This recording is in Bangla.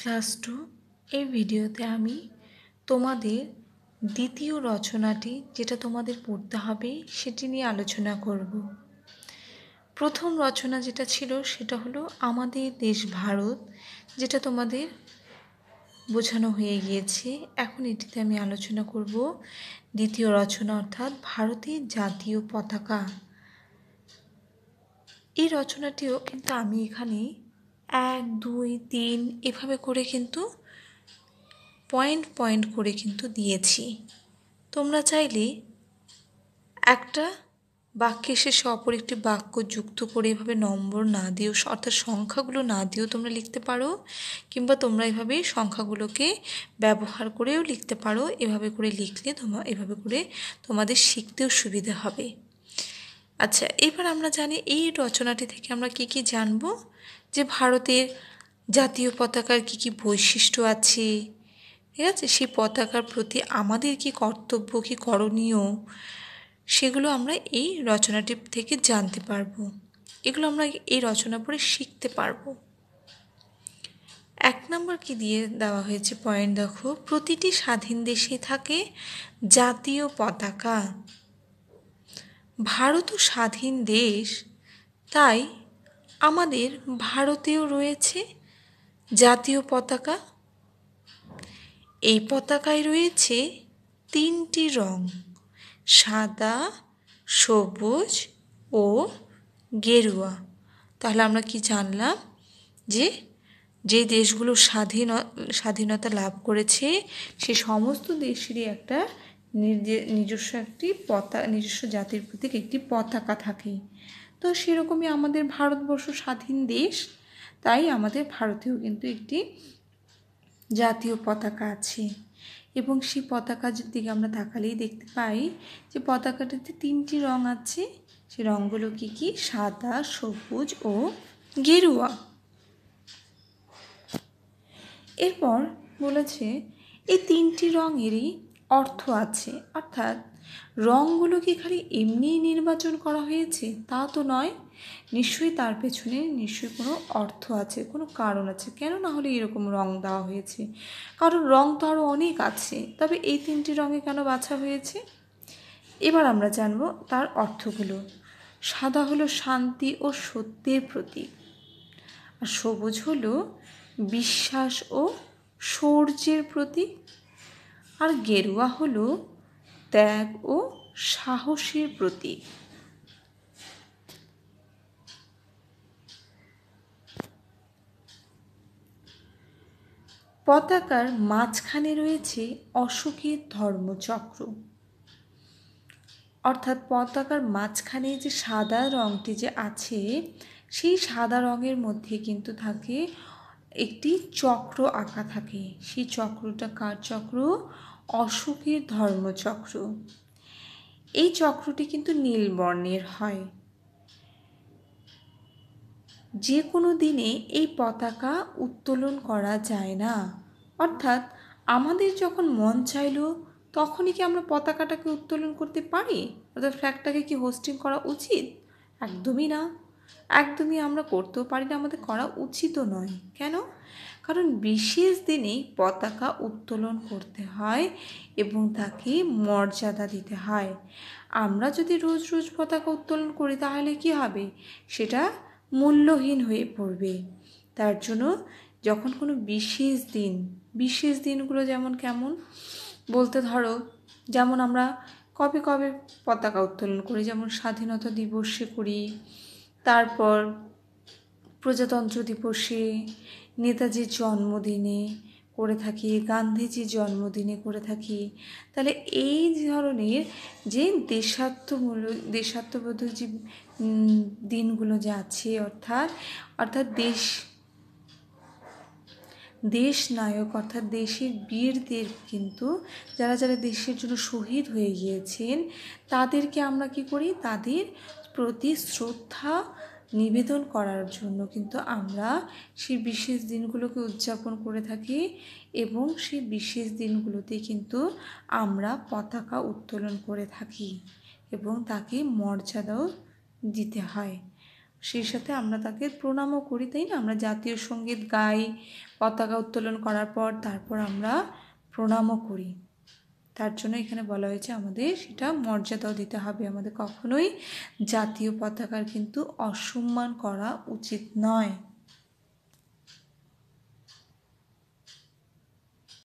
ক্লাস 2 এই ভিডিওতে আমি তোমাদের দ্বিতীয় রচনাটি যেটা তোমাদের পড়তে হবে সেটি নিয়ে আলোচনা করব। প্রথম রচনা যেটা ছিল সেটা হলো আমাদের দেশ ভারত, যেটা তোমাদের বোঝানো হয়ে গিয়েছে। এখন এটিতে আমি আলোচনা করব দ্বিতীয় রচনা, অর্থাৎ ভারতের জাতীয় পতাকা। এই রচনাটিও কিন্তু আমি এখানে 1, 2, 3 এভাবে করে কিন্তু পয়েন্ট পয়েন্ট করে কিন্তু দিয়েছি। তোমরা চাইলে একটা বাক্যের শেষে অপর একটি বাক্য যুক্ত করে এভাবে নম্বর না দিয়েও, অর্থাৎ সংখ্যাগুলো না দিয়েও তোমরা লিখতে পারো, কিংবা তোমরা এভাবে সংখ্যাগুলোকে ব্যবহার করেও লিখতে পারো। এভাবে করে লিখলে এভাবে করে তোমাদের শিখতেও সুবিধা হবে। আচ্ছা, এবার আমরা জানি এই রচনাটি থেকে আমরা কি কি জানবো, যে ভারতের জাতীয় পতাকার কি কি বৈশিষ্ট্য আছে, ঠিক আছে, সেই পতাকার প্রতি আমাদের কি কর্তব্য, কি করণীয়, সেগুলো আমরা এই রচনাটি থেকে জানতে পারবো। এগুলো আমরা এই রচনা পড়ে শিখতে পারবো। 1 নম্বর কি দিয়ে দেওয়া হয়েছে পয়েন্ট দেখো, প্রতিটি স্বাধীন দেশে থাকে জাতীয় পতাকা। ভারতও স্বাধীন দেশ, তাই আমাদের ভারতেও রয়েছে জাতীয় পতাকা। এই পতাকায় রয়েছে 3টি রং, সাদা, সবুজ ও গেরুয়া। তাহলে আমরা কি জানলাম, যে যে দেশগুলো স্বাধীনতা লাভ করেছে সে সমস্ত দেশেরই একটা নিজস্ব জাতির প্রতীক একটি পতাকা থাকে। তো সেরকমই আমাদের ভারতবর্ষ স্বাধীন দেশ, তাই আমাদের ভারতেও কিন্তু একটি জাতীয় পতাকা আছে। এবং সেই পতাকার দিকে আমরা তাকালেই দেখতে পাই যে পতাকাটিতে 3টি রং আছে। সেই রঙগুলো কি কি? সাদা, সবুজ ও গেরুয়া। এরপর বলেছে এই 3টি রঙেরই অর্থ আছে, অর্থাৎ রঙগুলো কি খালি এমনিই নির্বাচন করা হয়েছে তা তো নয়, নিশ্চয়ই তার পেছনে নিশ্চয়ই কোনো অর্থ আছে, কোনো কারণ আছে। কেন না হলে এরকম রং দেওয়া হয়েছে? কারণ রং তো আরও অনেক আছে, তবে এই 3টি রঙে কেন বাছা হয়েছে? এবার আমরা জানব তার অর্থগুলো। সাদা হলো শান্তি ও সত্যের প্রতীক, আর সবুজ হলো বিশ্বাস ও শৌর্যের প্রতীক, আর গেরুয়া হলো ত্যাগ ও সাহসের প্রতীক। পতাকার মাঝখানে রয়েছে অশোকের ধর্মচক্র, অর্থাৎ পতাকার মাঝখানে যে সাদা রঙটি যে আছে, সেই সাদা রঙের মধ্যে কিন্তু থাকে একটি চক্র আঁকা থাকে। সেই চক্রটা কার চক্র? অশোকের ধর্মচক্র। এই চক্রটি কিন্তু নীল বর্ণের হয়। যে কোনো দিনে এই পতাকা উত্তোলন করা যায় না, অর্থাৎ আমাদের যখন মন চাইলো তখনই কি আমরা পতাকাটাকে উত্তোলন করতে পারি? অর্থাৎ ফ্ল্যাগটাকে কি হোস্টিং করা উচিত? একদমই না, একদমই আমরা করতেও পারি না, আমাদের করা উচিতও নয়। কেন? কারণ বিশেষ দিনেই পতাকা উত্তোলন করতে হয় এবং তাকে মর্যাদা দিতে হয়। আমরা যদি রোজ রোজ পতাকা উত্তোলন করি তাহলে কি হবে? সেটা মূল্যহীন হয়ে পড়বে। তার জন্য যখন কোনো বিশেষ দিনগুলো যেমন কেমন বলতে ধরো, যেমন আমরা কবে কবে পতাকা উত্তোলন করি, যেমন স্বাধীনতা দিবসে করি, তারপর প্রজাতন্ত্র দিবসে, নেতাজির জন্মদিনে করে থাকি, গান্ধীজির জন্মদিনে করে থাকি। তাহলে এই ধরনের যে দেশাত্মবোধক যে দিনগুলো যে আছে, অর্থাৎ দেশ নায়ক, অর্থাৎ দেশের বীরদের কিন্তু যারা দেশের জন্য শহীদ হয়ে গিয়েছেন, তাদেরকে আমরা কি করি? তাদের প্রতি শ্রদ্ধা নিবেদন করার জন্য কিন্তু আমরা সেই বিশেষ দিনগুলোকে উদযাপন করে থাকি, এবং সেই বিশেষ দিনগুলোতে কিন্তু আমরা পতাকা উত্তোলন করে থাকি এবং তাকে মর্যাদাও দিতে হয়। সেই সাথে আমরা তাকে প্রণামও করি, তাই না? আমরা জাতীয় সঙ্গীত গাই পতাকা উত্তোলন করার পর, তারপর আমরা প্রণামও করি। তার জন্য এখানে বলা হয়েছে আমাদের সেটা মর্যাদাও দিতে হবে। আমাদের কখনোই জাতীয় পতাকার কিন্তু অসম্মান করা উচিত নয়।